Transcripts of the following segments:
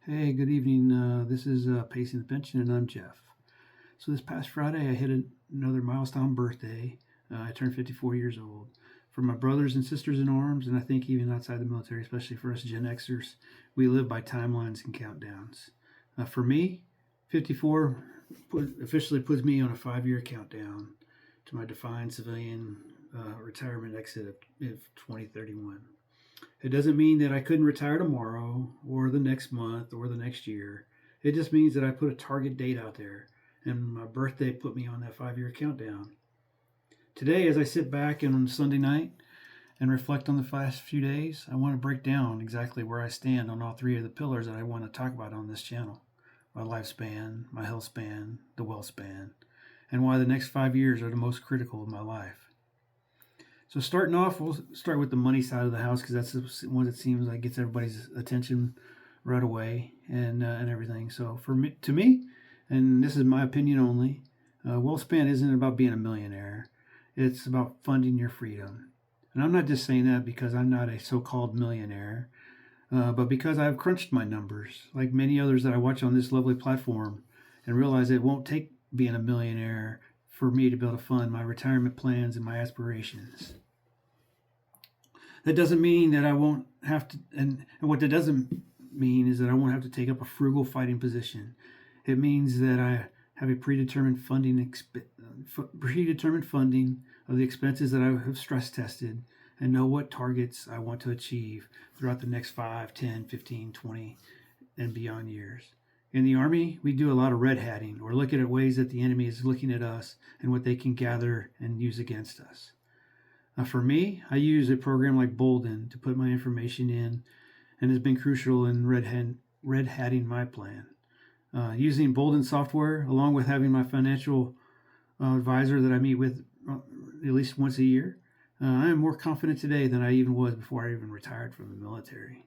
Hey, good evening. This is Pacing the Pension, and I'm Jeff. So this past Friday, I hit another milestone birthday. I turned 54 years old. For my brothers and sisters in arms, and I think even outside the military, especially for us Gen Xers, we live by timelines and countdowns. For me, 54 officially puts me on a 5-year countdown to my defined civilian retirement exit of 2031. It doesn't mean that I couldn't retire tomorrow or the next month or the next year. It just means that I put a target date out there, and my birthday put me on that 5-year countdown. Today, as I sit back on Sunday night and reflect on the past few days, I want to break down exactly where I stand on all three of the pillars that I want to talk about on this channel: my lifespan, my health span, the wealth span, and why the next 5 years are the most critical of my life. So starting off, we'll start with the money side of the house because that's the one that seems like gets everybody's attention right away and everything. So to me, and this is my opinion only, wealth span isn't about being a millionaire. It's about funding your freedom. And I'm not just saying that because I'm not a so-called millionaire, but because I've crunched my numbers, like many others that I watch on this lovely platform, and realize it won't take being a millionaire for me to be able to fund my retirement plans and my aspirations. That doesn't mean that I won't have to, and what that doesn't mean is that I won't have to take up a frugal fighting position. It means that I have a predetermined funding of the expenses that I have stress tested and know what targets I want to achieve throughout the next 5, 10, 15, 20, and beyond years. In the Army, we do a lot of red hatting, or looking at ways that the enemy is looking at us and what they can gather and use against us. For me, I use a program like Bolden to put my information in, and has been crucial in red hatting my plan. Using Bolden software, along with having my financial advisor that I meet with at least once a year, I am more confident today than I even was before I even retired from the military.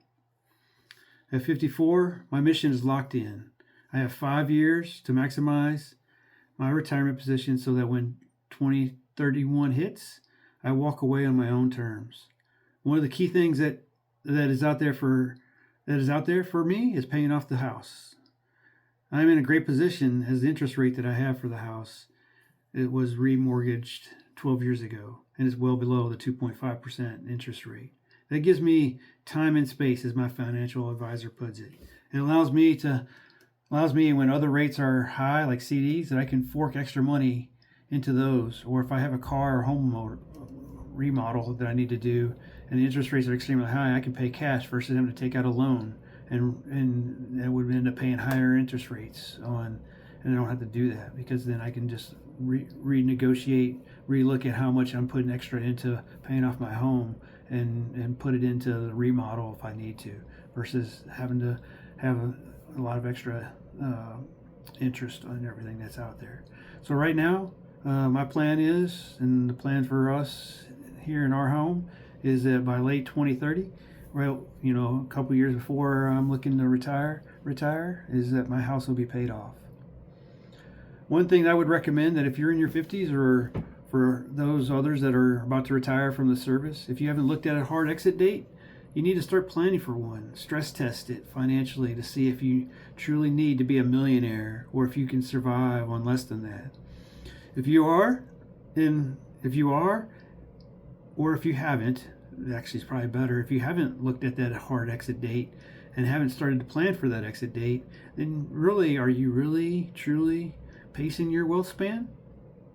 At 54, my mission is locked in. I have 5 years to maximize my retirement position so that when 2031 hits, I walk away on my own terms. One of the key things that is out there for me is paying off the house. I'm in a great position as the interest rate that I have for the house, it was remortgaged 12 years ago and is well below the 2.5% interest rate. That gives me time and space, as my financial advisor puts it. It allows me when other rates are high, like CDs, that I can fork extra money into those. Or if I have a car or home remodel that I need to do and the interest rates are extremely high, I can pay cash versus having to take out a loan, and it would end up paying higher interest rates on, and I don't have to do that because then I can just renegotiate, relook at how much I'm putting extra into paying off my home and put it into the remodel if I need to, versus having to have a lot of extra interest on everything that's out there. So right now, my plan is, and the plan for us here in our home is that by late 2030, well, a couple years before I'm looking to retire, is that my house will be paid off. One thing I would recommend, that if you're in your 50s, or for those others that are about to retire from the service, if you haven't looked at a hard exit date, you need to start planning for one. Stress test it financially to see if you truly need to be a millionaire or if you can survive on less than that. If you are, or if you haven't, actually it's probably better, if you haven't looked at that hard exit date and haven't started to plan for that exit date, then really, are you really, truly pacing your wealth span?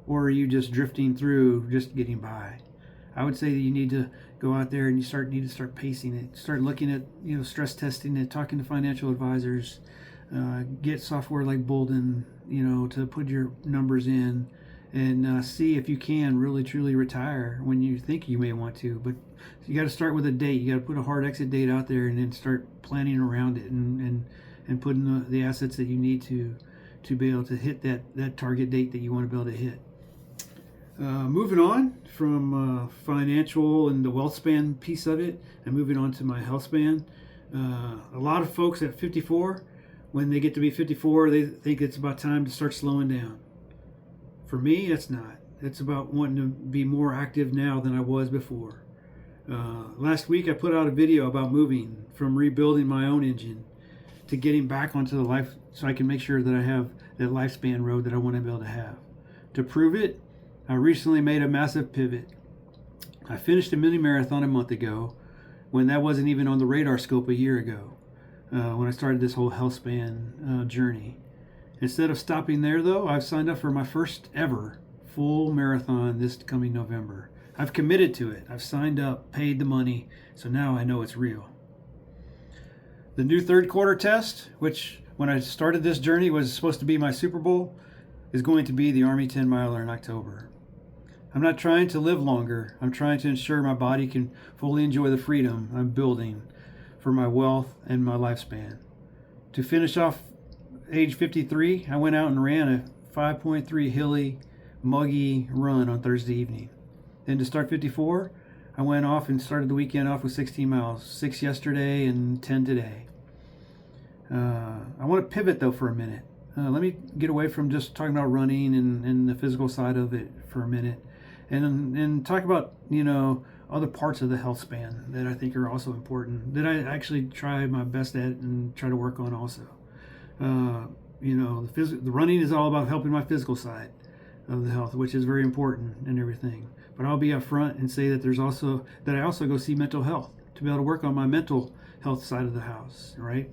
Or are you just drifting through, just getting by? I would say that you need to go out there and need to start pacing it. Start looking at, stress testing it, talking to financial advisors, get software like Bolden, to put your numbers in, and see if you can really truly retire when you think you may want to. But you got to start with a date. You got to put a hard exit date out there, and then start planning around it and putting the assets that you need to be able to hit that target date that you want to be able to hit. Moving on from financial and the wealth span piece of it, and moving on to my health span. A lot of folks at 54, when they get to be 54, they think it's about time to start slowing down. For me, it's not. It's about wanting to be more active now than I was before. Last week I put out a video about moving from rebuilding my own engine to to getting back onto the life, so I can make sure that I have that lifespan road that I want to be able to have. To prove it, I recently made a massive pivot. I finished a mini marathon a month ago, when that wasn't even on the radar scope a year ago, when I started this whole health span journey. Instead of stopping there, though, I've signed up for my first ever full marathon this coming November. I've committed to it. I've signed up, paid the money, so now I know it's real. The new third quarter test, which when I started this journey was supposed to be my Super Bowl, is going to be the Army 10 miler in October. I'm not trying to live longer. I'm trying to ensure my body can fully enjoy the freedom I'm building for my wealth and my lifespan. To finish off age 53, I went out and ran a 5.3 hilly, muggy run on Thursday evening. Then to start 54, I went off and started the weekend off with 16 miles, 6 yesterday and 10 today. I want to pivot though for a minute. Let me get away from just talking about running and the physical side of it for a minute, and talk about other parts of the health span that I think are also important, that I actually try my best at and try to work on also. The running is all about helping my physical side of the health, which is very important and everything. But I'll be upfront and say that I also go see mental health to be able to work on my mental health side of the house, right?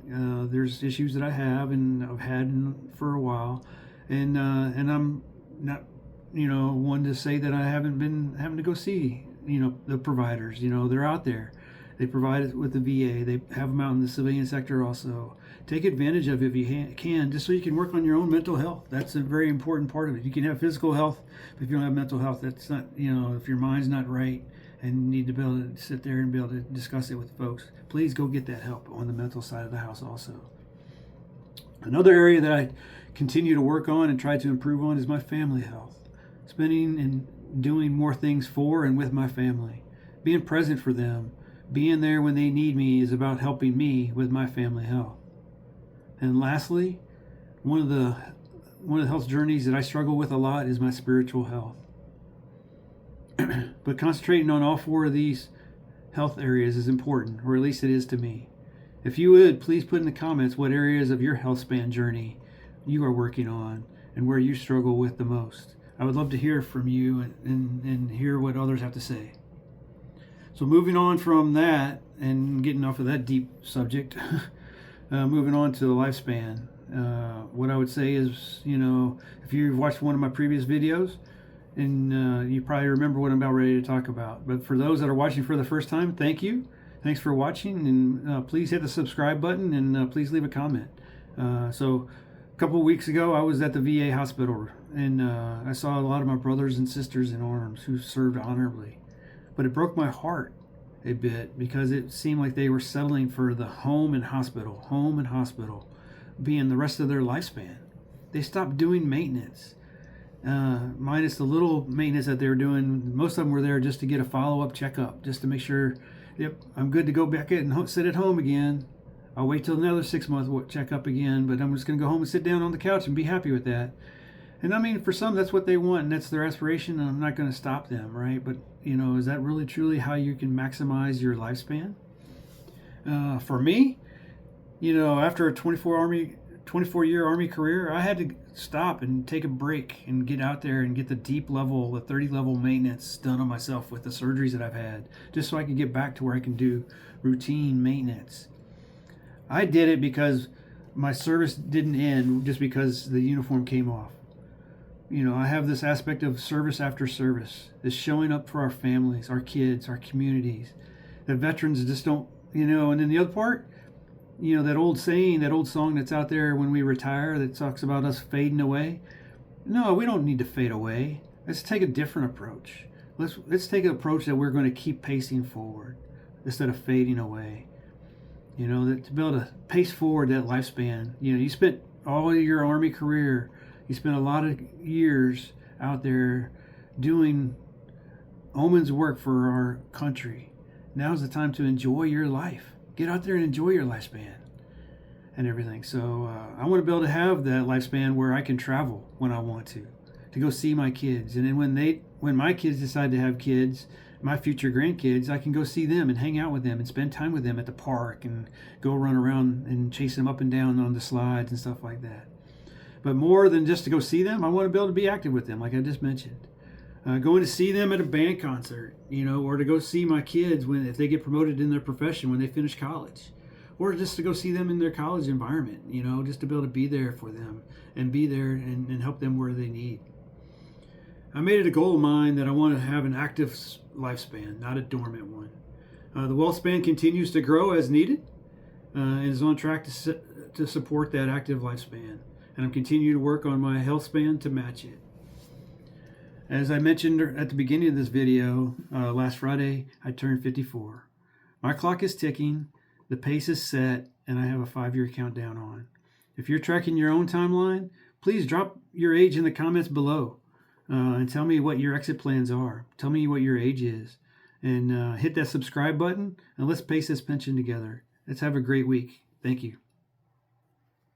There's issues that I have and I've had for a while, and I'm not, one to say that I haven't been having to go see, the providers. They're out there. They provide it with the VA. They have them out in the civilian sector also. Take advantage of it if you can, just so you can work on your own mental health. That's a very important part of it. You can have physical health, but if you don't have mental health, that's not, if your mind's not right and you need to be able to sit there and be able to discuss it with folks, please go get that help on the mental side of the house also. Another area that I continue to work on and try to improve on is my family health. Spending and doing more things for and with my family. Being present for them, being there when they need me is about helping me with my family health. And lastly, one of the health journeys that I struggle with a lot is my spiritual health. But concentrating on all four of these health areas is important, or at least it is to me. If you would, please put in the comments what areas of your health span journey you are working on and where you struggle with the most. I would love to hear from you and hear what others have to say. So moving on from that and getting off of that deep subject, moving on to the lifespan. What I would say is, if you've watched one of my previous videos, and you probably remember what I'm about ready to talk about. But for those that are watching for the first time, thank you. Thanks for watching, and please hit the subscribe button, and please leave a comment. So a couple of weeks ago, I was at the VA hospital, and I saw a lot of my brothers and sisters in arms who served honorably. But it broke my heart a bit because it seemed like they were settling for the home and hospital being the rest of their lifespan. They stopped doing maintenance. Minus the little maintenance that they were doing. Most of them were there just to get a follow-up checkup, just to make sure, yep, I'm good to go back in and sit at home again. I'll wait till another 6 months checkup again, but I'm just going to go home and sit down on the couch and be happy with that. And I mean, for some, that's what they want, and that's their aspiration, and I'm not going to stop them, right? But, is that really truly how you can maximize your lifespan? For me, after a 24-year Army career, I had to stop and take a break and get out there and get the deep level, the 30 level maintenance done on myself with the surgeries that I've had, just so I can get back to where I can do routine maintenance. I did it because my service didn't end just because the uniform came off. I have this aspect of service after service, this showing up for our families, our kids, our communities. The veterans just don't, and then the other part, that old saying, that old song that's out there when we retire that talks about us fading away. No, we don't need to fade away. Let's take a different approach. Let's take an approach that we're going to keep pacing forward instead of fading away. That to be able to pace forward that lifespan. You spent all of your Army career, you spent a lot of years out there doing omen's work for our country. Now's the time to enjoy your life. Get out there and enjoy your lifespan and everything. So I want to be able to have that lifespan where I can travel when I want to go see my kids. And then when my kids decide to have kids, my future grandkids, I can go see them and hang out with them and spend time with them at the park and go run around and chase them up and down on the slides and stuff like that. But more than just to go see them, I want to be able to be active with them, like I just mentioned. Going to see them at a band concert, or to go see my kids if they get promoted in their profession when they finish college, or just to go see them in their college environment, just to be able to be there for them and be there and help them where they need. I made it a goal of mine that I want to have an active lifespan, not a dormant one. The wealth span continues to grow as needed and is on track to support that active lifespan. And I'm continuing to work on my health span to match it. As I mentioned at the beginning of this video, last Friday, I turned 54. My clock is ticking, the pace is set, and I have a 5-year countdown on. If you're tracking your own timeline, please drop your age in the comments below and tell me what your exit plans are. Tell me what your age is. And hit that subscribe button, and let's pace this pension together. Let's have a great week. Thank you.